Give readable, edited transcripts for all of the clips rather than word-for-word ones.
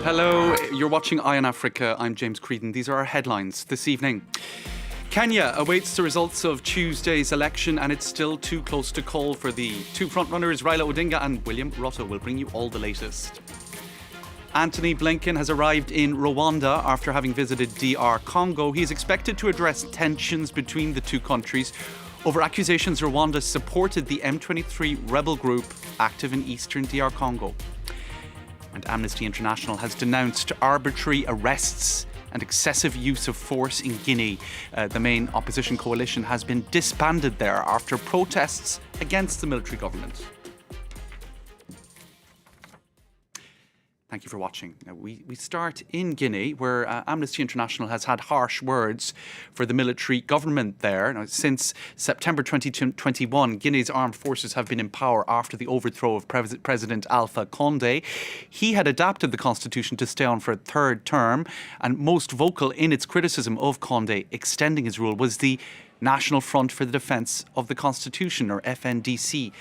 Hello, you're watching Eye on Africa. I'm James Creedon. These are our headlines this evening. Kenya awaits the results of Tuesday's election, and it's still too close to call for the two frontrunners, Raila Odinga and William Ruto. Will bring you all the latest. Antony Blinken has arrived in Rwanda after having visited DR Congo. He is expected to address tensions between the two countries over accusations Rwanda supported the M23 rebel group active in eastern DR Congo. And Amnesty International has denounced arbitrary arrests and excessive use of force in Guinea. The main opposition coalition has been disbanded there after protests against the military government. Thank you for watching. Now, we start in Guinea, where Amnesty International has had harsh words for the military government there. Now, since September 2021, Guinea's armed forces have been in power after the overthrow of President Alpha Condé. He had adapted the constitution to stay on for a third term, and most vocal in its criticism of Condé extending his rule was the National Front for the Defence of the Constitution, or FNDC.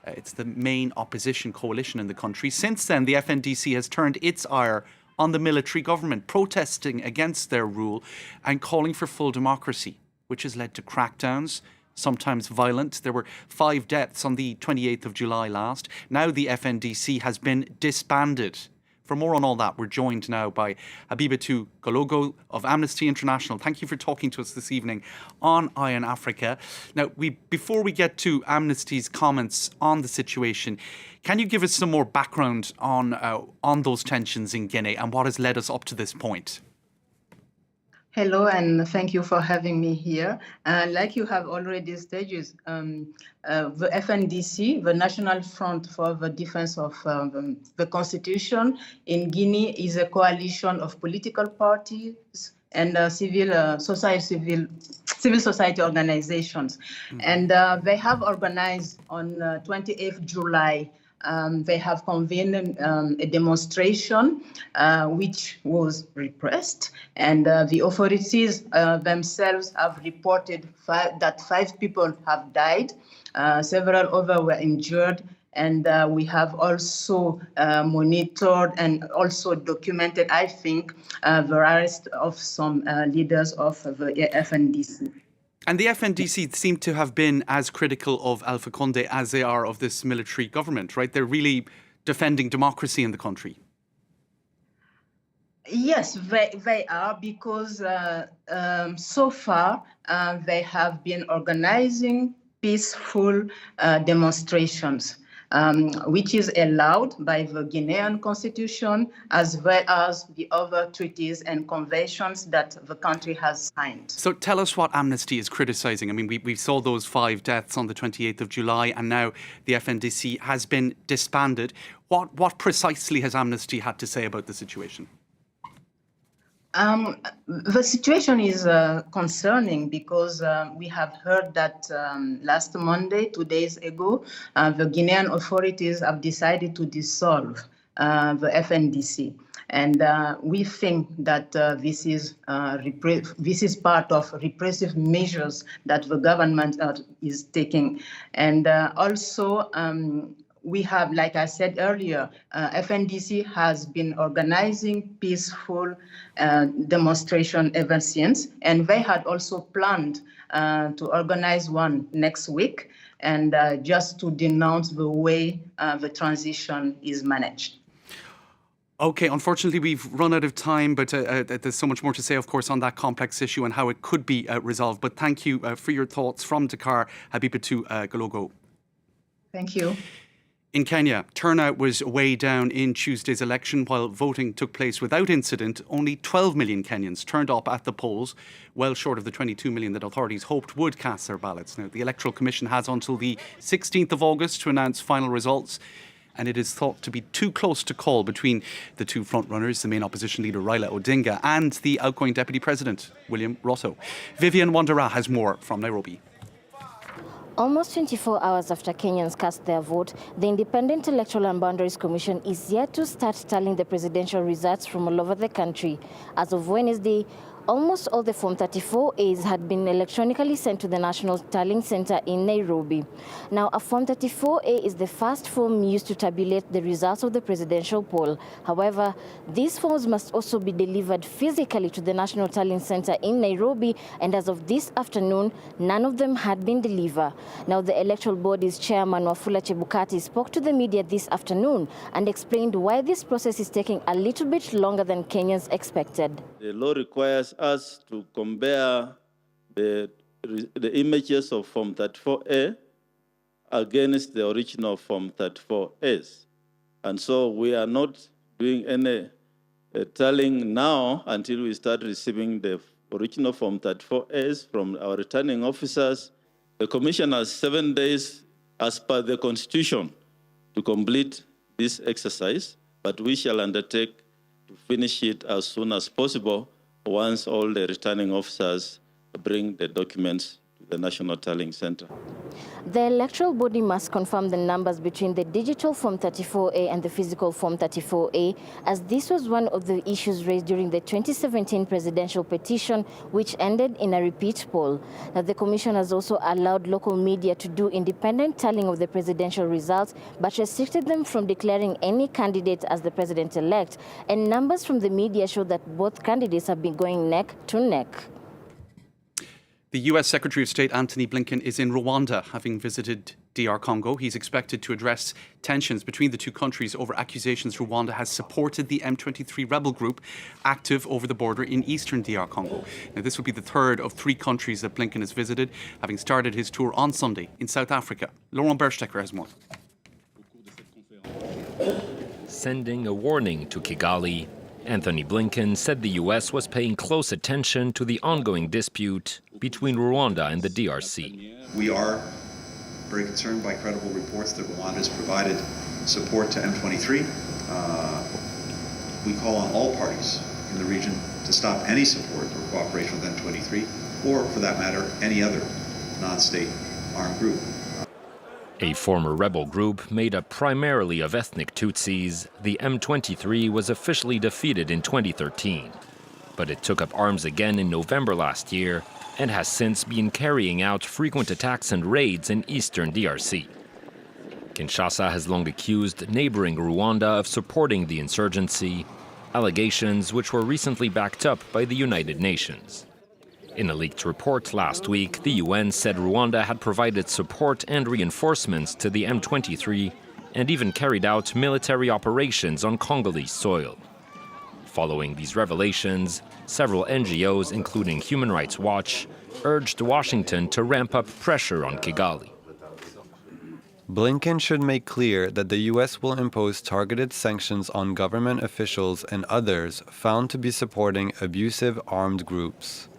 It's the main opposition coalition in the country. Since then, the FNDC has turned its ire on the military government, protesting against their rule and calling for full democracy, which has led to crackdowns, sometimes violent. There were 5 deaths on the 28th of July last. Now the FNDC has been disbanded. For more on all that, we're joined now by Habibatou Galogo of Amnesty International. Thank you for talking to us this evening on Eye on Africa. Now, before we get to Amnesty's comments on the situation, can you give us some more background on those tensions in Guinea and what has led us up to this point? Hello, and thank you for having me here. Like you have already stated, the FNDC, the National Front for the Defense of the Constitution in Guinea, is a coalition of political parties and civil society organizations. And they have organized on 28th July. They have convened a demonstration which was repressed, and the authorities themselves have reported that 5 people have died, several others were injured, and we have also monitored and also documented, I think, the arrest of some leaders of the FNDC. And the FNDC seem to have been as critical of Alpha Condé as they are of this military government, right? They're really defending democracy in the country. Yes, they are, because so far they have been organizing peaceful demonstrations, which is allowed by the Guinean constitution, as well as the other treaties and conventions that the country has signed. So tell us what Amnesty is criticising. I mean, we saw those 5 deaths on the 28th of July, and now the FNDC has been disbanded. What precisely has Amnesty had to say about the situation? The situation is concerning because we have heard that last Monday, 2 days ago, the Guinean authorities have decided to dissolve the FNDC. And we think that this is part of repressive measures that the government is taking. And also, we have, like I said earlier, FNDC has been organizing peaceful demonstration ever since, and they had also planned to organize one next week, and just to denounce the way the transition is managed. Okay, unfortunately, we've run out of time, but there's so much more to say, of course, on that complex issue and how it could be resolved. But thank you for your thoughts from Dakar, Habibatou Galogo. Thank you. In Kenya, turnout was way down in Tuesday's election. While voting took place without incident, only 12 million Kenyans turned up at the polls, well short of the 22 million that authorities hoped would cast their ballots. Now, the Electoral Commission has until the 16th of August to announce final results, and it is thought to be too close to call between the two frontrunners, the main opposition leader Raila Odinga and the outgoing Deputy President, William Ruto. Vivian Wandera has more from Nairobi. Almost 24 hours after Kenyans cast their vote, the Independent Electoral and Boundaries Commission is yet to start tallying the presidential results from all over the country. As of Wednesday, Almost all the Form 34As had been electronically sent to the National Tallying Center in Nairobi. Now, a Form 34A is the first form used to tabulate the results of the presidential poll. However, these forms must also be delivered physically to the National Tallying Center in Nairobi, and as of this afternoon, none of them had been delivered. Now, the Electoral Body's chairman, Wafula Chebukati, spoke to the media this afternoon and explained why this process is taking a little bit longer than Kenyans expected. The law requires us to compare the images of Form 34A against the original Form 34As. And so we are not doing any tallying now until we start receiving the original Form 34As from our returning officers. The Commission has 7 days as per the Constitution to complete this exercise, but we shall undertake to finish it as soon as possible once all the returning officers bring the documents to the National Tallying Center. The electoral body must confirm the numbers between the digital Form 34A and the physical Form 34A, as this was one of the issues raised during the 2017 presidential petition, which ended in a repeat poll. Now, the Commission has also allowed local media to do independent tallying of the presidential results, but restricted them from declaring any candidate as the president-elect. And numbers from the media show that both candidates have been going neck to neck. The US Secretary of State Antony Blinken is in Rwanda, having visited DR Congo. He's expected to address tensions between the two countries over accusations Rwanda has supported the M23 rebel group active over the border in eastern DR Congo. Now, this will be the third of 3 countries that Blinken has visited, having started his tour on Sunday in South Africa. Laurent Berstecker has more. Sending a warning to Kigali, Antony Blinken said the U.S. was paying close attention to the ongoing dispute between Rwanda and the DRC. We are very concerned by credible reports that Rwanda has provided support to M23. We call on all parties in the region to stop any support or cooperation with M23, or for that matter, any other non-state armed group. A former rebel group made up primarily of ethnic Tutsis, the M23 was officially defeated in 2013. But it took up arms again in November last year and has since been carrying out frequent attacks and raids in eastern DRC. Kinshasa has long accused neighboring Rwanda of supporting the insurgency, allegations which were recently backed up by the United Nations. In a leaked report last week, the UN said Rwanda had provided support and reinforcements to the M23 and even carried out military operations on Congolese soil. Following these revelations, several NGOs, including Human Rights Watch, urged Washington to ramp up pressure on Kigali. Blinken should make clear that the U.S. will impose targeted sanctions on government officials and others found to be supporting abusive armed groups.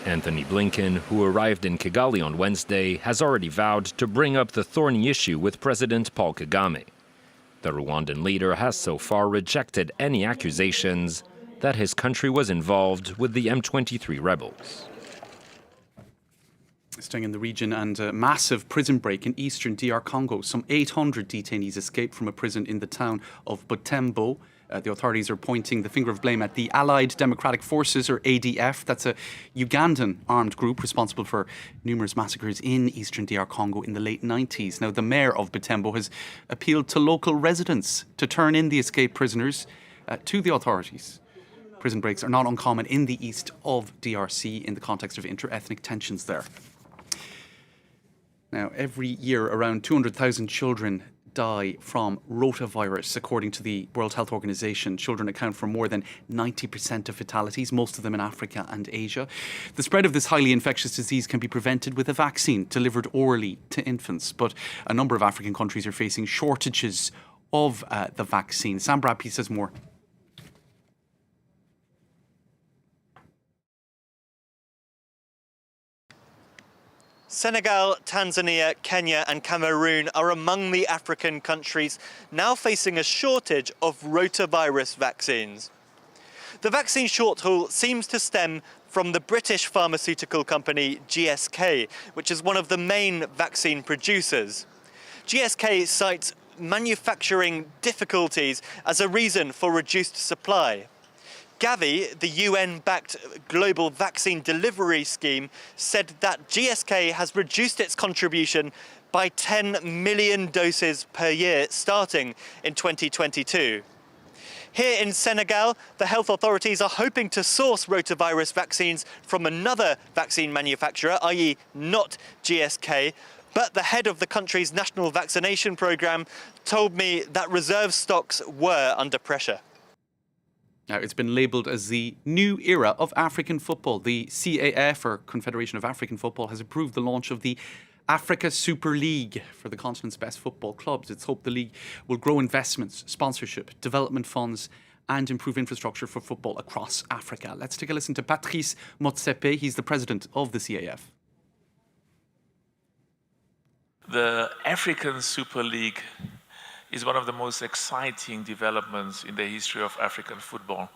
Antony Blinken, who arrived in Kigali on Wednesday, has already vowed to bring up the thorny issue with President Paul Kagame. The Rwandan leader has so far rejected any accusations that his country was involved with the M23 rebels. Staying in the region, and a massive prison break in eastern DR Congo. Some 800 detainees escaped from a prison in the town of Butembo. The authorities are pointing the finger of blame at the Allied Democratic Forces, or ADF. That's a Ugandan armed group responsible for numerous massacres in eastern DR Congo in the late 90s. Now, the mayor of Butembo has appealed to local residents to turn in the escaped prisoners to the authorities. Prison breaks are not uncommon in the east of DRC in the context of inter-ethnic tensions there. Now, every year around 200,000 children die from rotavirus, according to the World Health Organization. Children account for more than 90% of fatalities, most of them in Africa and Asia. The spread of this highly infectious disease can be prevented with a vaccine delivered orally to infants, but a number of African countries are facing shortages of the vaccine. Sam Bradby says more. Senegal, Tanzania, Kenya and Cameroon are among the African countries now facing a shortage of rotavirus vaccines. The vaccine shortfall seems to stem from the British pharmaceutical company GSK, which is one of the main vaccine producers. GSK cites manufacturing difficulties as a reason for reduced supply. Gavi, the UN-backed global vaccine delivery scheme, said that GSK has reduced its contribution by 10 million doses per year starting in 2022. Here in Senegal, the health authorities are hoping to source rotavirus vaccines from another vaccine manufacturer, i.e. not GSK, but the head of the country's national vaccination program told me that reserve stocks were under pressure. Now, it's been labelled as the new era of African football. The CAF, or Confederation of African Football, has approved the launch of the Africa Super League for the continent's best football clubs. It's hoped the league will grow investments, sponsorship, development funds and improve infrastructure for football across Africa. Let's take a listen to Patrice Motsepe. He's the president of the CAF. The African Super League is one of the most exciting developments in the history of African football.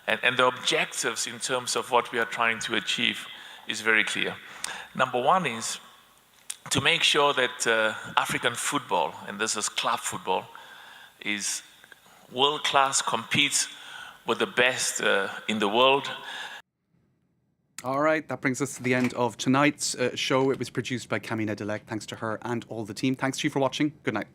And the objectives in terms of what we are trying to achieve is very clear. Number one is to make sure that African football, and this is club football, is world-class, competes with the best in the world. All right, that brings us to the end of tonight's show. It was produced by Camille Nedelec. Thanks to her and all the team. Thanks to you for watching. Good night.